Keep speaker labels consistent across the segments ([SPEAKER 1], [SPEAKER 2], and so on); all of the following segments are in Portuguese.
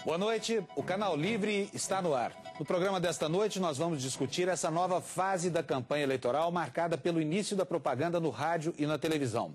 [SPEAKER 1] Boa noite, o Canal Livre está no ar. No programa desta noite nós vamos discutir essa nova fase da campanha eleitoral marcada pelo início da propaganda no rádio e na televisão.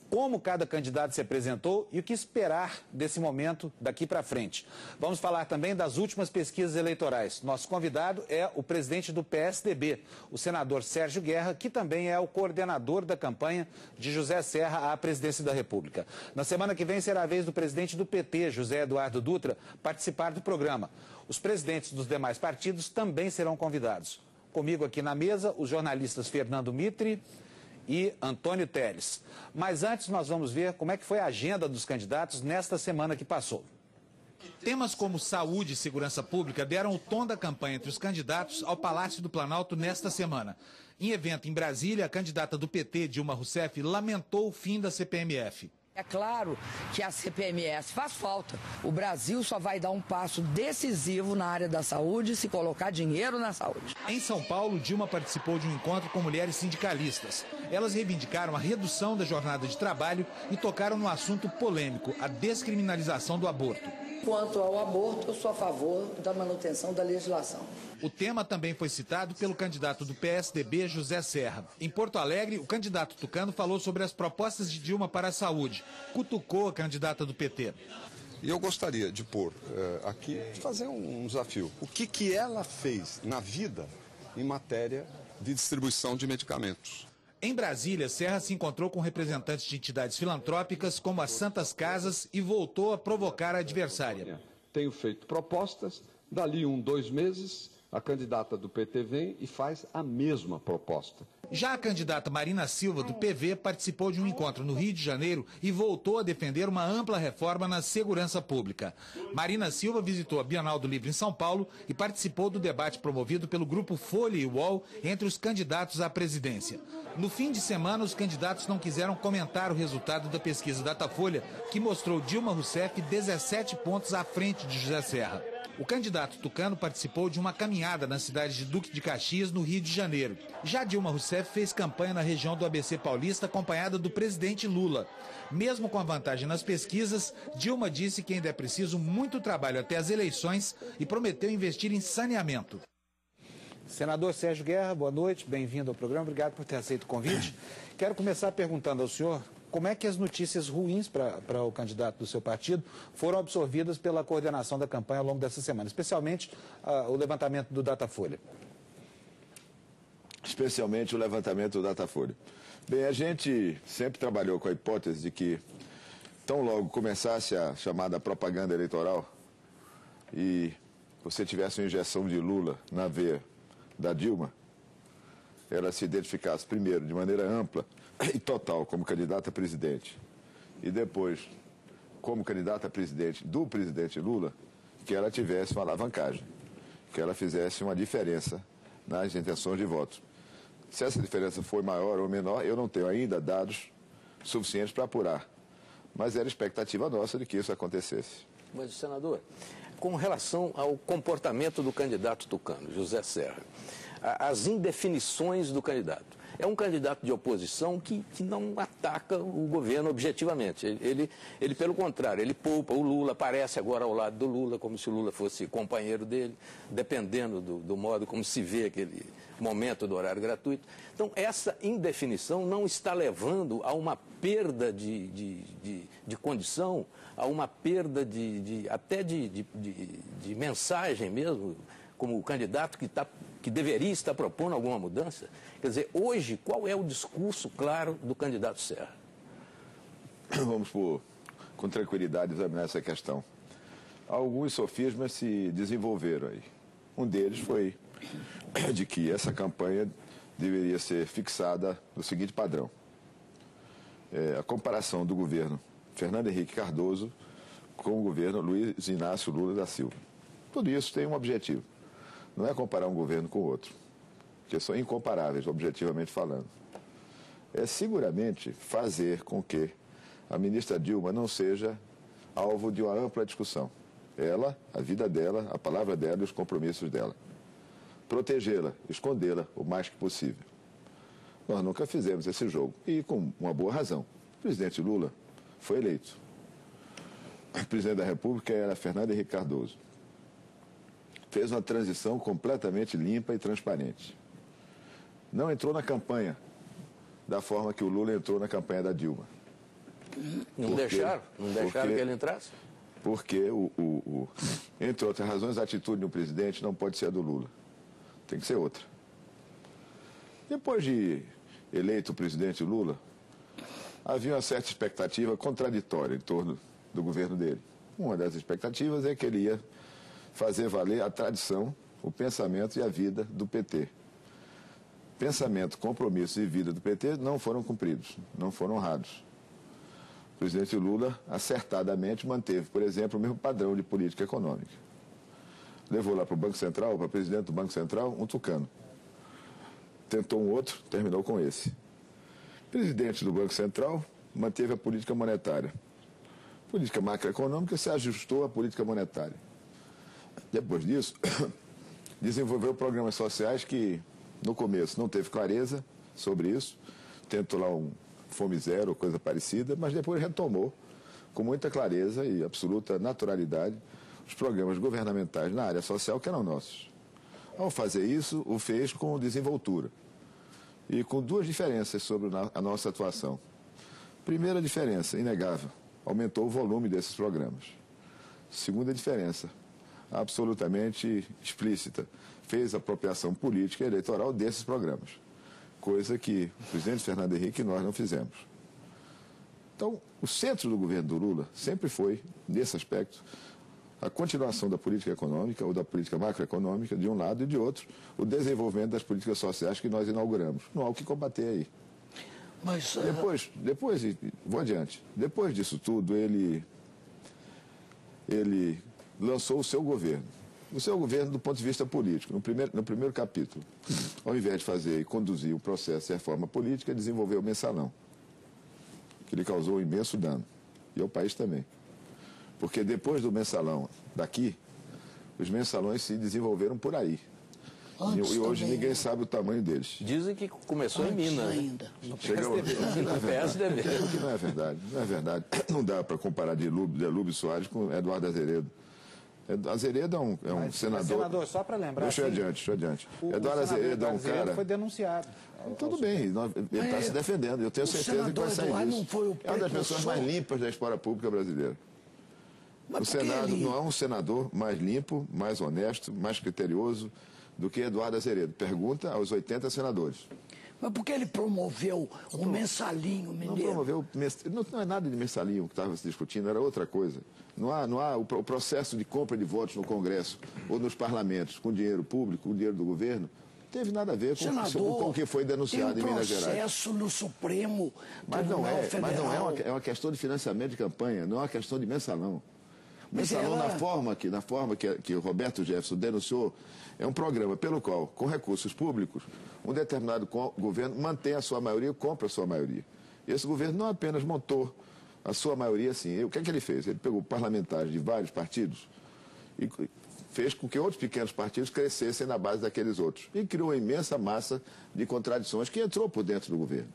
[SPEAKER 1] Como cada candidato se apresentou e o que esperar desse momento daqui para frente. Vamos falar também das últimas pesquisas eleitorais. Nosso convidado é o presidente do PSDB, o senador Sérgio Guerra, que também é o coordenador da campanha de José Serra à presidência da República. Na semana que vem será a vez do presidente do PT, José Eduardo Dutra, participar do programa. Os presidentes dos demais partidos também serão convidados. Comigo aqui na mesa, os jornalistas Fernando Mitre e Antônio Teres. Mas antes nós vamos ver como é que foi a agenda dos candidatos nesta semana que passou. Temas como saúde e segurança pública deram o tom da campanha entre os candidatos ao Palácio do Planalto nesta semana. Em evento em Brasília, a candidata do PT, Dilma Rousseff, lamentou o fim da CPMF.
[SPEAKER 2] É claro que a CPMF faz falta. O Brasil só vai dar um passo decisivo na área da saúde se colocar dinheiro na saúde.
[SPEAKER 1] Em São Paulo, Dilma participou de um encontro com mulheres sindicalistas. Elas reivindicaram a redução da jornada de trabalho e tocaram no assunto polêmico, a descriminalização do aborto.
[SPEAKER 2] Quanto ao aborto, eu sou a favor da manutenção da legislação.
[SPEAKER 1] O tema também foi citado pelo candidato do PSDB, José Serra. Em Porto Alegre, o candidato tucano falou sobre as propostas de Dilma para a saúde. Cutucou a candidata do PT.
[SPEAKER 3] E eu gostaria de pôr aqui, de fazer um desafio. O que ela fez na vida em matéria de distribuição de medicamentos?
[SPEAKER 1] Em Brasília, Serra se encontrou com representantes de entidades filantrópicas como as Santas Casas e voltou a provocar a adversária.
[SPEAKER 4] Tenho feito propostas, dali 2 meses, a candidata do PT vem e faz a mesma proposta.
[SPEAKER 1] Já a candidata Marina Silva, do PV, participou de um encontro no Rio de Janeiro e voltou a defender uma ampla reforma na segurança pública. Marina Silva visitou a Bienal do Livro em São Paulo e participou do debate promovido pelo grupo Folha e UOL entre os candidatos à presidência. No fim de semana, os candidatos não quiseram comentar o resultado da pesquisa Datafolha, que mostrou Dilma Rousseff 17 pontos à frente de José Serra. O candidato tucano participou de uma caminhada na cidade de Duque de Caxias, no Rio de Janeiro. Já Dilma Rousseff fez campanha na região do ABC Paulista, acompanhada do presidente Lula. Mesmo com a vantagem nas pesquisas, Dilma disse que ainda é preciso muito trabalho até as eleições e prometeu investir em saneamento. Senador Sérgio Guerra, boa noite, bem-vindo ao programa, obrigado por ter aceito o convite. Quero começar perguntando ao senhor como é que as notícias ruins para o candidato do seu partido foram absorvidas pela coordenação da campanha ao longo dessa semana, especialmente o levantamento do Datafolha.
[SPEAKER 5] Especialmente o levantamento do Datafolha. Bem, a gente sempre trabalhou com a hipótese de que, tão logo começasse a chamada propaganda eleitoral e você tivesse uma injeção de Lula na veia da Dilma, ela se identificasse primeiro de maneira ampla e total como candidata a presidente e depois como candidata a presidente do presidente Lula, que ela tivesse uma alavancagem, que ela fizesse uma diferença nas intenções de voto. Se essa diferença foi maior ou menor, eu não tenho ainda dados suficientes para apurar, mas era expectativa nossa de que isso acontecesse.
[SPEAKER 6] Mas, senador, com relação ao comportamento do candidato tucano, José Serra, as indefinições do candidato. É um candidato de oposição que não ataca o governo objetivamente. Ele, pelo contrário, ele poupa o Lula, aparece agora ao lado do Lula, como se o Lula fosse companheiro dele, dependendo do modo como se vê aquele momento do horário gratuito. Então, essa indefinição não está levando a uma perda de condição, a uma perda até de mensagem mesmo, como o candidato que deveria estar propondo alguma mudança. Quer dizer, hoje, qual é o discurso claro do candidato Serra?
[SPEAKER 5] Vamos, com tranquilidade, examinar essa questão. Alguns sofismas se desenvolveram aí. Um deles foi de que essa campanha deveria ser fixada no seguinte padrão. A comparação do governo Fernando Henrique Cardoso com o governo Luiz Inácio Lula da Silva. Tudo isso tem um objetivo. Não é comparar um governo com o outro, que são incomparáveis, objetivamente falando. É seguramente fazer com que a ministra Dilma não seja alvo de uma ampla discussão. Ela, a vida dela, a palavra dela e os compromissos dela. Protegê-la, escondê-la o mais que possível. Nós nunca fizemos esse jogo, e com uma boa razão. O presidente Lula foi eleito. presidente da República era Fernando Henrique Cardoso. Fez uma transição completamente limpa e transparente. Não entrou na campanha da forma que o Lula entrou na campanha da Dilma.
[SPEAKER 6] Não deixaram que ele entrasse?
[SPEAKER 5] Porque, entre outras razões, a atitude de um presidente não pode ser a do Lula. Tem que ser outra. Depois de eleito o presidente Lula, havia uma certa expectativa contraditória em torno do governo dele. Uma das expectativas é que ele ia fazer valer a tradição, o pensamento e a vida do PT. Pensamento, compromissos e vida do PT não foram cumpridos, não foram honrados. O presidente Lula acertadamente manteve, por exemplo, o mesmo padrão de política econômica. Levou lá para o Banco Central, para o presidente do Banco Central, um tucano. Tentou um outro, terminou com esse. O presidente do Banco Central manteve a política monetária. A política macroeconômica se ajustou à política monetária. Depois disso, desenvolveu programas sociais que, no começo, não teve clareza sobre isso. Tentou lá um Fome Zero, coisa parecida, mas depois retomou, com muita clareza e absoluta naturalidade, os programas governamentais na área social que eram nossos. Ao fazer isso, o fez com desenvoltura e com duas diferenças sobre a nossa atuação. Primeira diferença, inegável, aumentou o volume desses programas. Segunda diferença, absolutamente explícita, fez apropriação política e eleitoral desses programas, coisa que o presidente Fernando Henrique e nós não fizemos. Então, o centro do governo do Lula sempre foi, nesse aspecto, a continuação da política econômica ou da política macroeconômica, de um lado, e de outro, o desenvolvimento das políticas sociais que nós inauguramos. Não há o que combater aí.
[SPEAKER 7] Mas,
[SPEAKER 5] depois, vou adiante, depois disso tudo, ele lançou o seu governo. O seu governo do ponto de vista político, no primeiro capítulo. Ao invés de fazer e conduzir o processo de reforma política, desenvolveu o mensalão, que lhe causou um imenso dano, e ao país também. Porque depois do mensalão daqui, os mensalões se desenvolveram por aí. E hoje ninguém sabe o tamanho deles.
[SPEAKER 6] Dizem que começou em Minas.
[SPEAKER 7] Ainda.
[SPEAKER 6] No PSDB.
[SPEAKER 5] Não é verdade, não é verdade. Não dá para comparar Delúbio Soares com Eduardo Azeredo. Azeredo é um senador...
[SPEAKER 8] Senador, só para lembrar...
[SPEAKER 5] Deixa eu adiante. Eduardo Azeredo é um cara...
[SPEAKER 8] foi denunciado.
[SPEAKER 5] Tudo bem, ele está se defendendo. Eu tenho certeza que vai sair disso. É uma das pessoas mais limpas da história pública brasileira. O Senado não é um senador mais limpo, mais honesto, mais criterioso do que Eduardo Azeredo. Pergunta aos 80 senadores.
[SPEAKER 7] Mas por que ele promoveu o mensalinho mineiro?
[SPEAKER 5] Não promoveu, não é nada de mensalinho que estava se discutindo, era outra coisa. Não há o processo de compra de votos no Congresso ou nos parlamentos com dinheiro público, com dinheiro do governo, não teve nada a ver com o que foi denunciado em Minas Gerais.
[SPEAKER 7] Tem um processo no Supremo
[SPEAKER 5] Mas
[SPEAKER 7] Tribunal Federal.
[SPEAKER 5] É uma questão de financiamento de campanha, não é uma questão de mensalão. Mensalão, na forma que o Roberto Jefferson denunciou, é um programa pelo qual, com recursos públicos, um determinado governo mantém a sua maioria, compra a sua maioria. Esse governo não apenas montou a sua maioria assim. O que é que ele fez? Ele pegou parlamentares de vários partidos e fez com que outros pequenos partidos crescessem na base daqueles outros. E criou uma imensa massa de contradições que entrou por dentro do governo.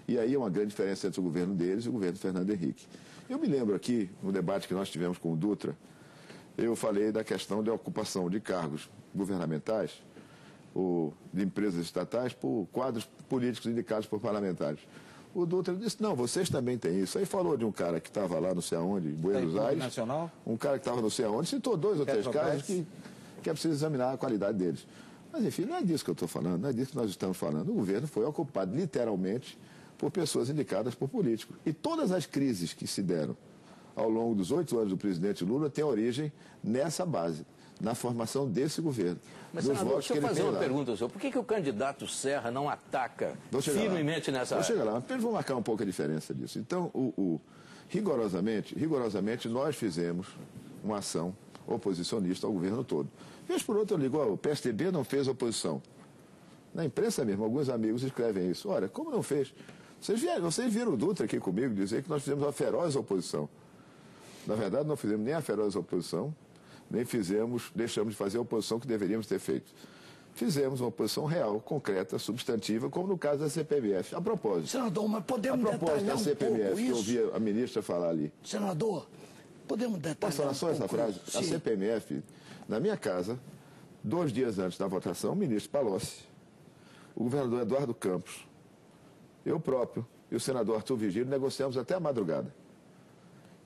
[SPEAKER 5] E aí é uma grande diferença entre o governo deles e o governo de Fernando Henrique. Eu me lembro aqui, no debate que nós tivemos com o Dutra, eu falei da questão de ocupação de cargos governamentais, de empresas estatais, por quadros políticos indicados por parlamentares. O Dutra disse, não, vocês também têm isso. Aí falou de um cara que estava lá não sei aonde, em Buenos Aires,
[SPEAKER 8] Nacional?
[SPEAKER 5] Um cara que estava não sei aonde, citou 2 ou 3 casos que é preciso examinar a qualidade deles. Mas, enfim, não é disso que eu estou falando, não é disso que nós estamos falando. O governo foi ocupado, literalmente, por pessoas indicadas por políticos. E todas as crises que se deram ao longo dos 8 anos do presidente Lula têm origem nessa base, na formação desse governo.
[SPEAKER 6] Mas, senador, deixa eu fazer uma pergunta ao senhor. Por que o candidato Serra não ataca firmemente nessa área?
[SPEAKER 5] Vou chegar lá, mas vou marcar um pouco a diferença disso. Então, rigorosamente, nós fizemos uma ação oposicionista ao governo todo. Vez por outra, eu ligo, o PSDB não fez oposição. Na imprensa mesmo, alguns amigos escrevem isso. Olha, como não fez? Vocês viram o Dutra aqui comigo dizer que nós fizemos uma feroz oposição. Na verdade, não fizemos nem a feroz oposição, nem deixamos de fazer a oposição que deveríamos ter feito. Fizemos uma oposição real, concreta, substantiva, como no caso da CPMF. A propósito.
[SPEAKER 7] Senador, mas podemos
[SPEAKER 5] detalhar
[SPEAKER 7] da CPMF,
[SPEAKER 5] que eu ouvi a ministra falar ali.
[SPEAKER 7] Senador, Podemos detalhar.
[SPEAKER 5] Posso falar só essa frase?
[SPEAKER 7] Sim.
[SPEAKER 5] A CPMF, na minha casa, 2 dias antes da votação, o ministro Palocci, o governador Eduardo Campos, eu próprio e o senador Arthur Vigílio negociamos até a madrugada.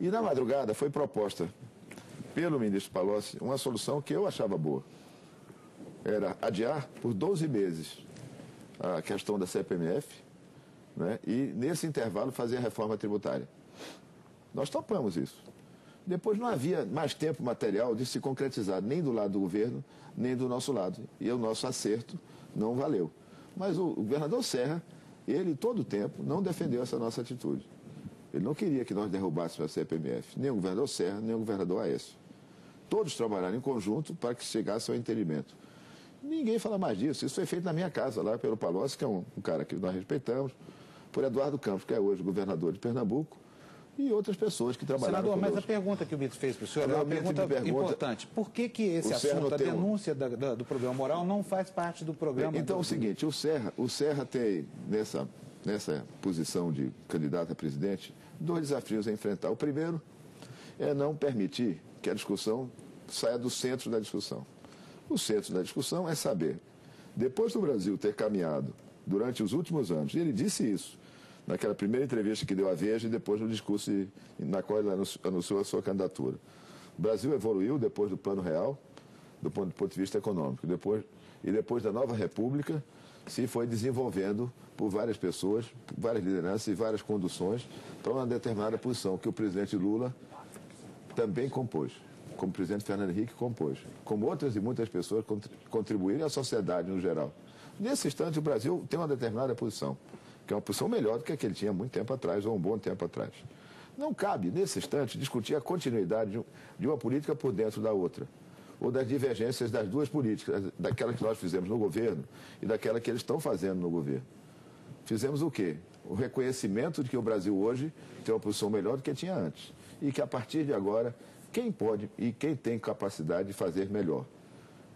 [SPEAKER 5] E na madrugada foi proposta pelo ministro Palocci uma solução que eu achava boa. Era adiar por 12 meses a questão da CPMF, né, e nesse intervalo fazer a reforma tributária. Nós topamos isso. Depois não havia mais tempo material de se concretizar nem do lado do governo, nem do nosso lado. E o nosso acerto não valeu. Mas o governador Serra, ele todo o tempo não defendeu essa nossa atitude. Ele não queria que nós derrubássemos a CPMF, nem o governador Serra, nem o governador Aécio. Todos trabalharam em conjunto para que chegasse ao entendimento. Ninguém fala mais disso. Isso foi feito na minha casa, lá pelo Palocci, que é um cara que nós respeitamos, por Eduardo Campos, que é hoje governador de Pernambuco, e outras pessoas que trabalharam
[SPEAKER 1] Senador,
[SPEAKER 5] conosco.
[SPEAKER 1] mas a pergunta que o Bito fez para o senhor é uma pergunta importante. Por que esse assunto, a denúncia do problema moral, não faz parte do programa?
[SPEAKER 5] Então é o seguinte, o Serra tem, nessa posição de candidato a presidente, 2 desafios a enfrentar. O primeiro é não permitir que a discussão saia do centro da discussão. O centro da discussão é saber, depois do Brasil ter caminhado durante os últimos anos, e ele disse isso, naquela primeira entrevista que deu à Veja e depois no discurso na qual ele anunciou a sua candidatura. O Brasil evoluiu depois do Plano Real, do ponto de vista econômico. E depois da nova República, se foi desenvolvendo por várias pessoas, por várias lideranças e várias conduções para uma determinada posição que o presidente Lula também compôs, como o presidente Fernando Henrique compôs, como outras e muitas pessoas contribuíram, e a sociedade no geral. Nesse instante, o Brasil tem uma determinada posição, que é uma posição melhor do que a que ele tinha muito tempo atrás, ou um bom tempo atrás. Não cabe, nesse instante, discutir a continuidade de uma política por dentro da outra, ou das divergências das duas políticas, daquela que nós fizemos no governo e daquela que eles estão fazendo no governo. Fizemos o quê? O reconhecimento de que o Brasil hoje tem uma posição melhor do que tinha antes. E que, a partir de agora, quem pode e quem tem capacidade de fazer melhor?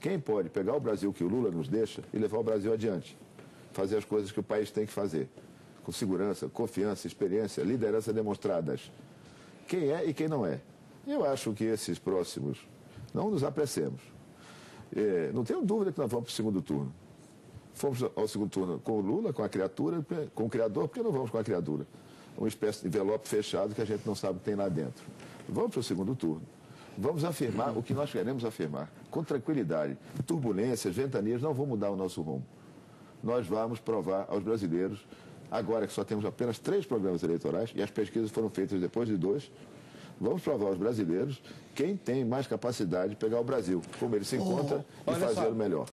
[SPEAKER 5] Quem pode pegar o Brasil que o Lula nos deixa e levar o Brasil adiante? Fazer as coisas que o país tem que fazer, com segurança, confiança, experiência, liderança demonstradas. Quem é e quem não é. Eu acho que esses próximos, não nos apressemos. Não tenho dúvida que nós vamos para o segundo turno. Fomos ao segundo turno com o Lula, com a criatura, com o criador, por que não vamos com a criatura? Uma espécie de envelope fechado que a gente não sabe o que tem lá dentro. Vamos para o segundo turno. Vamos afirmar o que nós queremos afirmar, com tranquilidade. Turbulências, ventanias não vão mudar o nosso rumo. Nós vamos provar aos brasileiros, agora que só temos apenas 3 programas eleitorais, e as pesquisas foram feitas depois de 2, vamos provar aos brasileiros quem tem mais capacidade de pegar o Brasil, como ele se encontra, e fazê-lo melhor.